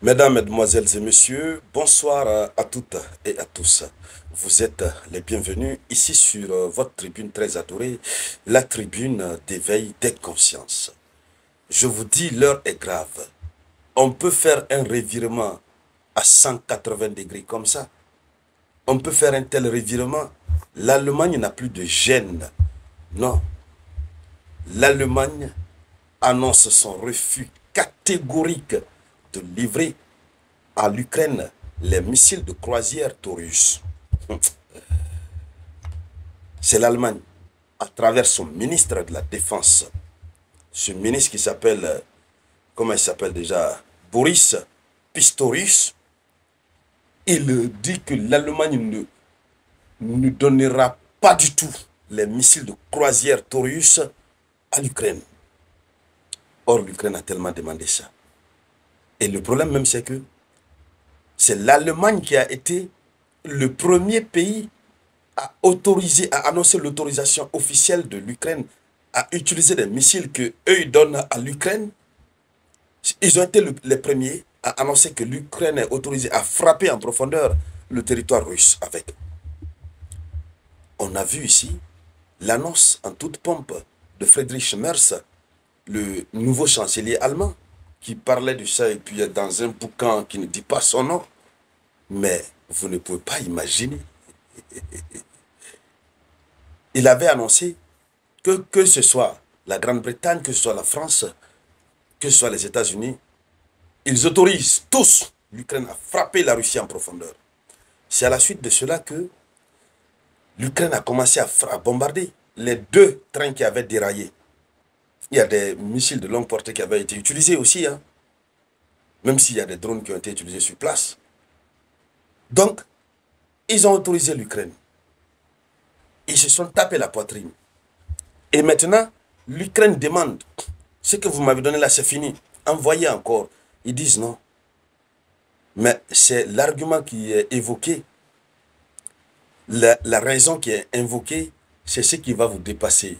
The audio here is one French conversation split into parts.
Mesdames, Mesdemoiselles et Messieurs, bonsoir à toutes et à tous. Vous êtes les bienvenus ici sur votre tribune très adorée, la tribune d'éveil des consciences. Je vous dis, l'heure est grave. On peut faire un revirement à 180 degrés comme ça. On peut faire un tel revirement. L'Allemagne n'a plus de gêne. Non. L'Allemagne annonce son refus catégorique de livrer à l'Ukraine les missiles de croisière Taurus. C'est l'Allemagne, à travers son ministre de la Défense. Ce ministre qui s'appelle, comment il s'appelle déjà, Boris Pistorius. Il dit que l'Allemagne ne donnera pas du tout les missiles de croisière Taurus à l'Ukraine. Or, l'Ukraine a tellement demandé ça. Et le problème même, c'est que c'est l'Allemagne qui a été le premier pays à autoriser, à annoncer l'autorisation officielle de l'Ukraine à utiliser des missiles que eux ils donnent à l'Ukraine. Ils ont été les premiers à annoncer que l'Ukraine est autorisée à frapper en profondeur le territoire russe avec. On a vu ici l'annonce en toute pompe de Friedrich Merz, le nouveau chancelier allemand, qui parlait de ça et puis dans un bouquin qui ne dit pas son nom. Mais vous ne pouvez pas imaginer. Il avait annoncé que ce soit la Grande-Bretagne, que ce soit la France, que ce soit les États-Unis, ils autorisent tous l'Ukraine à frapper la Russie en profondeur. C'est à la suite de cela que l'Ukraine a commencé à bombarder les deux trains qui avaient déraillé. Il y a des missiles de longue portée qui avaient été utilisés aussi, hein, même s'il y a des drones qui ont été utilisés sur place. Donc, ils ont autorisé l'Ukraine. Ils se sont tapés la poitrine. Et maintenant, l'Ukraine demande, ce que vous m'avez donné là, c'est fini. Envoyez encore. Ils disent non. Mais c'est l'argument qui est évoqué. La raison qui est invoquée, c'est ce qui va vous dépasser.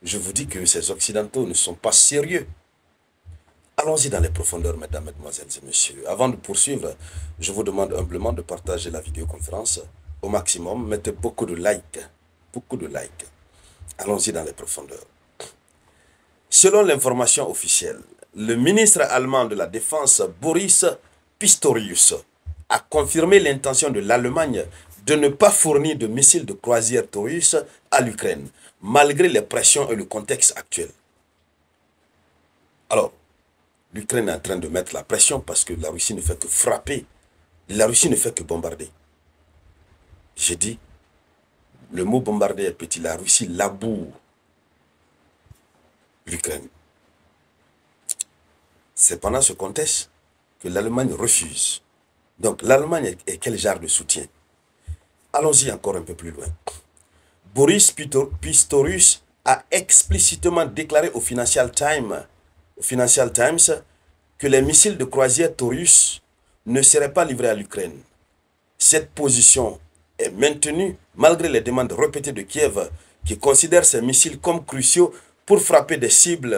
Je vous dis que ces Occidentaux ne sont pas sérieux. Allons-y dans les profondeurs, mesdames, mesdemoiselles et messieurs. Avant de poursuivre, je vous demande humblement de partager la vidéoconférence au maximum. Mettez beaucoup de likes. Beaucoup de likes. Allons-y dans les profondeurs. Selon l'information officielle, le ministre allemand de la Défense, Boris Pistorius, a confirmé l'intention de l'Allemagne de ne pas fournir de missiles de croisière Taurus à l'Ukraine, malgré les pressions et le contexte actuel. Alors, l'Ukraine est en train de mettre la pression parce que la Russie ne fait que frapper. La Russie ne fait que bombarder. J'ai dit, le mot bombarder est petit, la Russie laboure l'Ukraine. C'est pendant ce contexte que l'Allemagne refuse. Donc l'Allemagne est quel genre de soutien? Allons-y encore un peu plus loin. Boris Pistorius a explicitement déclaré au Financial Times que les missiles de croisière Taurus ne seraient pas livrés à l'Ukraine. Cette position est maintenue malgré les demandes répétées de Kiev qui considère ces missiles comme cruciaux pour frapper des cibles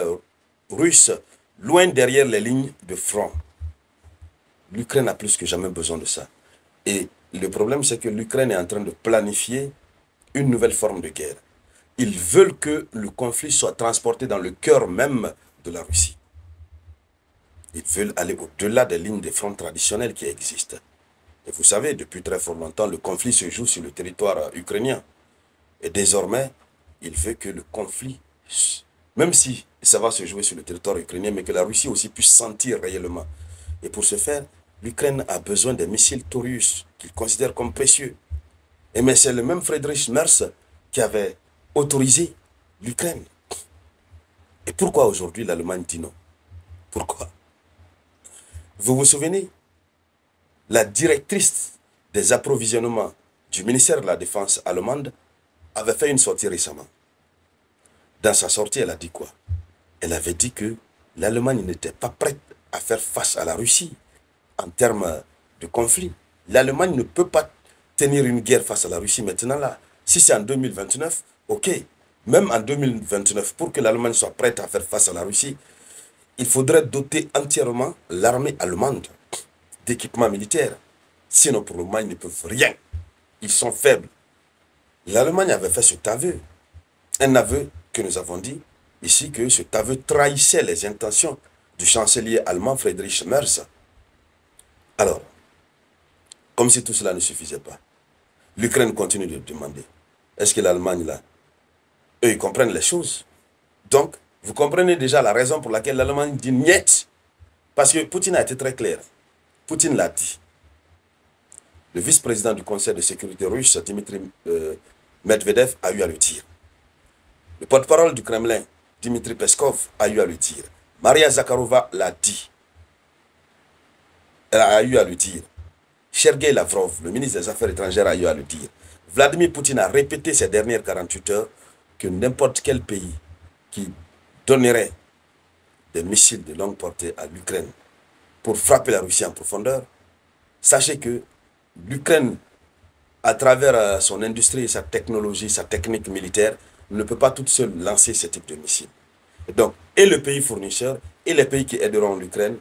russes loin derrière les lignes de front. L'Ukraine a plus que jamais besoin de ça. Et le problème, c'est que l'Ukraine est en train de planifier une nouvelle forme de guerre. Ils veulent que le conflit soit transporté dans le cœur même de la Russie. Ils veulent aller au-delà des lignes de front traditionnelles qui existent. Et vous savez, depuis très fort longtemps, le conflit se joue sur le territoire ukrainien. Et désormais, il veut que le conflit, même si ça va se jouer sur le territoire ukrainien, mais que la Russie aussi puisse sentir réellement. Et pour ce faire, l'Ukraine a besoin des missiles Taurus qu'il considère comme précieux. Et mais c'est le même Friedrich Merz qui avait autorisé l'Ukraine. Et pourquoi aujourd'hui l'Allemagne dit non? Pourquoi? Vous vous souvenez? La directrice des approvisionnements du ministère de la Défense allemande avait fait une sortie récemment. Dans sa sortie, elle a dit quoi? Elle avait dit que l'Allemagne n'était pas prête à faire face à la Russie en termes de conflit. L'Allemagne ne peut pas tenir une guerre face à la Russie maintenant là. Si c'est en 2029, ok. Même en 2029, pour que l'Allemagne soit prête à faire face à la Russie, il faudrait doter entièrement l'armée allemande. d'équipement militaire. Sinon, pour le moment, ils ne peuvent rien. Ils sont faibles. L'Allemagne avait fait cet aveu. Un aveu que nous avons dit ici que cet aveu trahissait les intentions du chancelier allemand Friedrich Merz. Alors, comme si tout cela ne suffisait pas, l'Ukraine continue de demander. Est-ce que l'Allemagne, là, eux, ils comprennent les choses? Donc, vous comprenez déjà la raison pour laquelle l'Allemagne dit niet. Parce que Poutine a été très clair. Poutine l'a dit. Le vice-président du Conseil de sécurité russe, Dmitry Medvedev, a eu à le dire. Le porte-parole du Kremlin, Dmitry Peskov, a eu à le dire. Maria Zakharova l'a dit. Elle a eu à le dire. Sergei Lavrov, le ministre des Affaires étrangères, a eu à le dire. Vladimir Poutine a répété ces dernières 48 heures que n'importe quel pays qui donnerait des missiles de longue portée à l'Ukraine pour frapper la Russie en profondeur, sachez que l'Ukraine, à travers son industrie, sa technologie, sa technique militaire, ne peut pas toute seule lancer ce type de missiles. Donc, et le pays fournisseur, et les pays qui aideront l'Ukraine,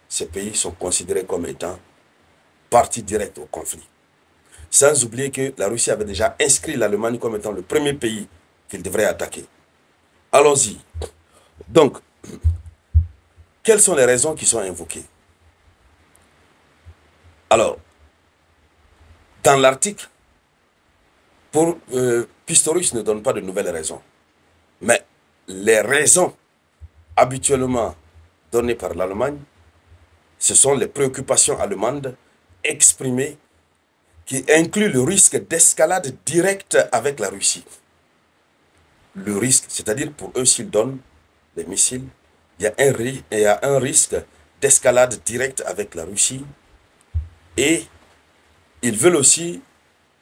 ces pays sont considérés comme étant partie directe au conflit. Sans oublier que la Russie avait déjà inscrit l'Allemagne comme étant le premier pays qu'il devrait attaquer. Allons-y. Donc, quelles sont les raisons qui sont invoquées? Alors, dans l'article, Pistorius ne donne pas de nouvelles raisons. Mais les raisons habituellement données par l'Allemagne, ce sont les préoccupations allemandes exprimées qui incluent le risque d'escalade directe avec la Russie. Le risque, c'est-à-dire pour eux, s'ils donnent des missiles, il y a un risque d'escalade directe avec la Russie. Et ils veulent aussi,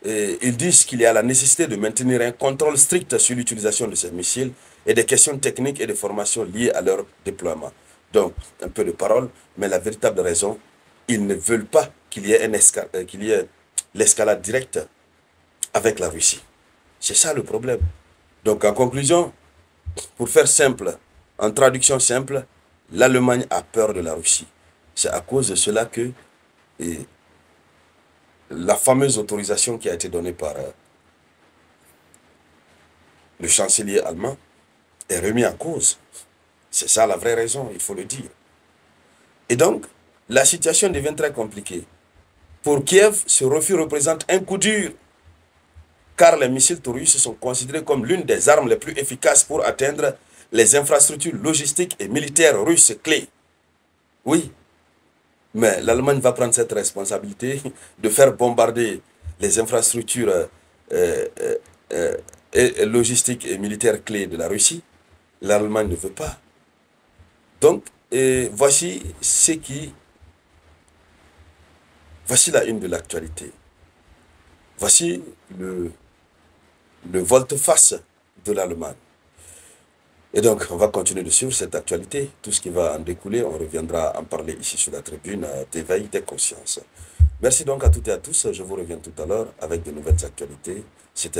ils disent qu'il y a la nécessité de maintenir un contrôle strict sur l'utilisation de ces missiles et des questions techniques et de formation liées à leur déploiement. Donc, un peu de parole, mais la véritable raison, ils ne veulent pas qu'il y ait l'escalade directe avec la Russie. C'est ça le problème. Donc, en conclusion, pour faire simple, en traduction simple, l'Allemagne a peur de la Russie. C'est à cause de cela que la fameuse autorisation qui a été donnée par le chancelier allemand est remise en cause. C'est ça la vraie raison, il faut le dire. Et donc, la situation devient très compliquée. Pour Kiev, ce refus représente un coup dur, car les missiles russes sont considérés comme l'une des armes les plus efficaces pour atteindre les infrastructures logistiques et militaires russes clés. Oui, mais l'Allemagne va prendre cette responsabilité de faire bombarder les infrastructures logistiques et militaires clés de la Russie. L'Allemagne ne veut pas. Donc, voici la une de l'actualité. Voici le volte-face de l'Allemagne. Et donc, on va continuer de suivre cette actualité. Tout ce qui va en découler, on reviendra en parler ici sur la tribune d'éveil des consciences. Merci donc à toutes et à tous. Je vous reviens tout à l'heure avec de nouvelles actualités. C'était